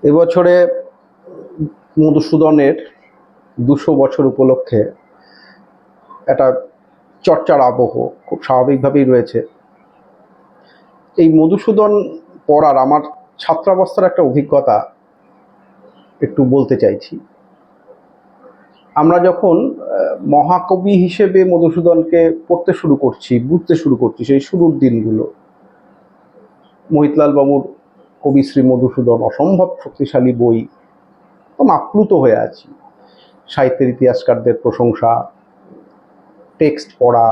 এবছরে মধুসূদনের 200 বছর উপলক্ষে একটা চর্চার আবহ খুব স্বাভাবিকভাবেই রয়েছে। এই মধুসূদন পড়ার আমার ছাত্রাবস্থার একটা অভিজ্ঞতা একটু বলতে চাইছি। আমরা যখন মহাকবি হিসেবে মধুসূদনকে পড়তে শুরু করছি, বুঝতে শুরু করছি, সেই শুরুর দিনগুলো, মহিতলাল বাবুর কবিশ্রী মধুসূদন অসম্ভব শক্তিশালী বই, আপ্লুত হয়ে আছি। সাহিত্যের ইতিহাসকারদের প্রশংসা, টেক্সট পড়া,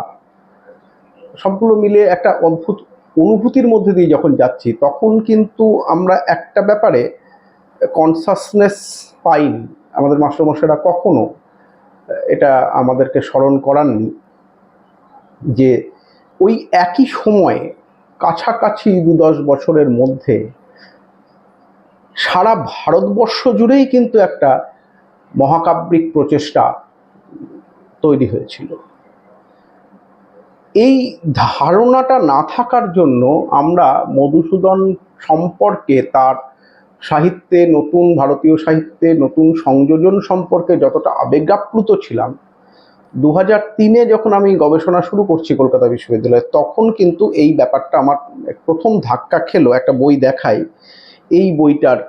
সবগুলো মিলে একটা অদ্ভুত অনুভূতির মধ্যে দিয়ে যখন যাচ্ছি, তখন কিন্তু আমরা একটা ব্যাপারে কনসাসনেস পাইনি। আমাদের মাস্টারমশাইরা কখনো এটা আমাদেরকে স্মরণ করাননি যে ওই একই সময়ে কাছাকাছি 2-10 বছরের মধ্যে সারা ভারতবর্ষ জুড়েই কিন্তু একটা মহাকাব্যিক প্রচেষ্টা তৈরি হয়েছিল। এই ধারণাটা না থাকার জন্য আমরা মধুসূদন সম্পর্কে, তার সাহিত্যে, নতুন ভারতীয় সাহিত্যে নতুন সংযোজন সম্পর্কে যতটা আবেগাপ্লুত ছিলাম, 2003-এ যখন আমি গবেষণা শুরু করছি কলকাতা বিশ্ববিদ্যালয়ে, তখন কিন্তু এই ব্যাপারটা আমার প্রথম ধাক্কা খেলো। একটা বই দেখাই, এই বইটার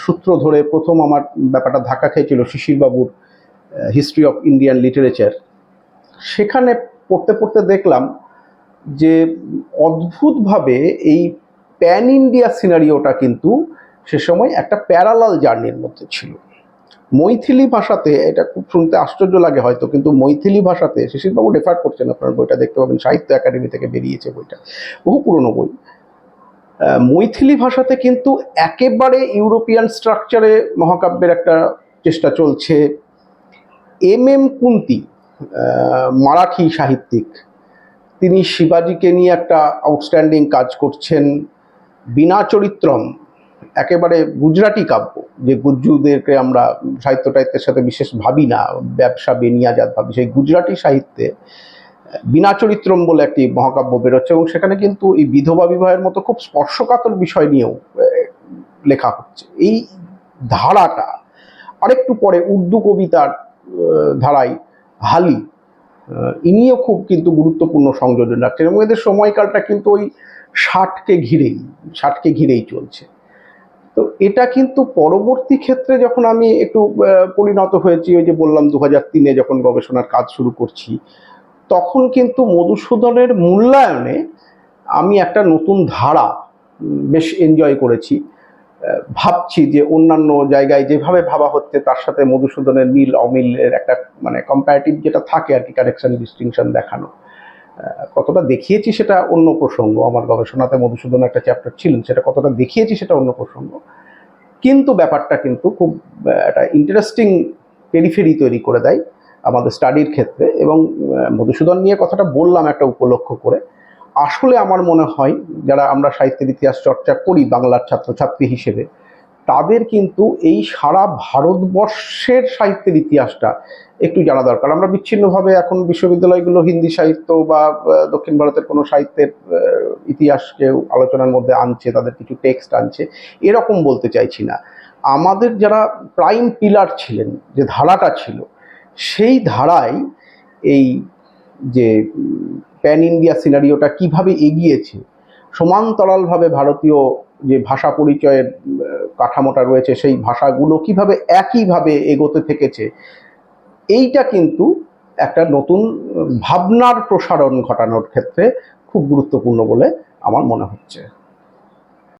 সূত্র ধরে প্রথম আমার ব্যাপারটা ধাক্কা খেয়েছিল শিশিরবাবুর হিস্ট্রি অফ ইন্ডিয়ান লিটারেচার। সেখানে পড়তে পড়তে দেখলাম যে অদ্ভুতভাবে এই প্যান ইন্ডিয়া সিনারিওটা কিন্তু সে সময় একটা প্যারালাল জার্নির মধ্যে ছিল। মৈথিলি ভাষাতে, এটা খুব শুনতে আশ্চর্য লাগে হয়তো, কিন্তু মৈথিলি ভাষাতে, শিশিরবাবু রেফার করছেন, আপনার বইটা দেখতে পাবেন, সাহিত্য একাডেমি থেকে বেরিয়েছে বইটা, বহু পুরনো বই। মৈথিলি ভাষাতে কিন্তু একেবারে ইউরোপিয়ান স্ট্রাকচারে মহাকাব্যের একটা চেষ্টা চলছে। এম কুন্তি, মারাঠি সাহিত্যিক, তিনি শিবাজিকে নিয়ে একটা আউটস্ট্যান্ডিং কাজ করছেন। বীণা চরিত্রম, একেবারে গুজরাটি কাব্য, যে গুজ্জুদেরকে আমরা সাহিত্য টাহিত্যের সাথে বিশেষ ভাবি না, ব্যবসা বেনিয়াজাত ভাবি, সেই গুজরাটি সাহিত্যে বীণা চরিত্রম বলে একটি মহাকাব্য বেরোচ্ছে, এবং সেখানে কিন্তু এই বিধবা বিবাহের মতো খুব স্পর্শকাতর বিষয় নিয়েও লেখা হচ্ছে। এই ধারাটা আরেকটু পরে উর্দু কবিতার ধারায় হালি, ইনিও খুব কিন্তু গুরুত্বপূর্ণ সংযোজন রাখছেন, এবং এদের সময়কালটা কিন্তু ওই 60কে ঘিরেই চলছে। তো এটা কিন্তু পরবর্তী ক্ষেত্রে যখন আমি একটু পরিণত হয়েছি, ওই যে বললাম 2003-এ যখন গবেষণার কাজ শুরু করছি, তখন কিন্তু মধুসূদনের মূল্যায়নে আমি একটা নতুন ধারা বেশ এনজয় করেছি। ভাবছি যে অন্যান্য জায়গায় যেভাবে ভাবা হচ্ছে তার সাথে মধুসূদনের মিল অমিলের একটা কম্পারেটিভ যেটা থাকে আর কি, কারেকশন ডিস্টিংশন দেখানো, কতটা দেখিয়েছি সেটা অন্য প্রসঙ্গ। আমার গবেষণাতে মধুসূদন একটা চ্যাপ্টার ছিলেন, সেটা কতটা দেখিয়েছি সেটা অন্য প্রসঙ্গ, কিন্তু ব্যাপারটা কিন্তু খুব একটা ইন্টারেস্টিং পেরিফেরি তৈরি করে দেয় আমাদের স্টাডির ক্ষেত্রে। এবং মধুসূদন নিয়ে কথাটা বললাম একটা উপলক্ষ করে। আসলে আমার মনে হয় যারা আমরা সাহিত্যের ইতিহাস চর্চা করি বাংলার ছাত্রছাত্রী হিসেবে, তাদের কিন্তু এই সারা ভারতবর্ষের সাহিত্যের ইতিহাসটা একটু জানা দরকার। আমরা বিচ্ছিন্নভাবে এখন বিশ্ববিদ্যালয়গুলো হিন্দি সাহিত্য বা দক্ষিণ ভারতের কোনো সাহিত্যের ইতিহাসকে আলোচনার মধ্যে আনছে, তাদের কিছু টেক্সট আনছে, এরকম বলতে চাইছি না। আমাদের যারা প্রাইম পিলার ছিলেন, যে ধারাটা ছিল, সেই ধারায় এই যে প্যান ইন্ডিয়া সিনারিওটা কিভাবে এগিয়েছে, সমান্তরালভাবে ভারতীয় যে ভাষা পরিচয়ের কাঠামোটা রয়েছে, সেই ভাষাগুলো কিভাবে একইভাবে এগোতে থেকেছে, এইটা কিন্তু একটা নতুন ভাবনার প্রসারণ ঘটানোর ক্ষেত্রে খুব গুরুত্বপূর্ণ বলে আমার মনে হচ্ছে।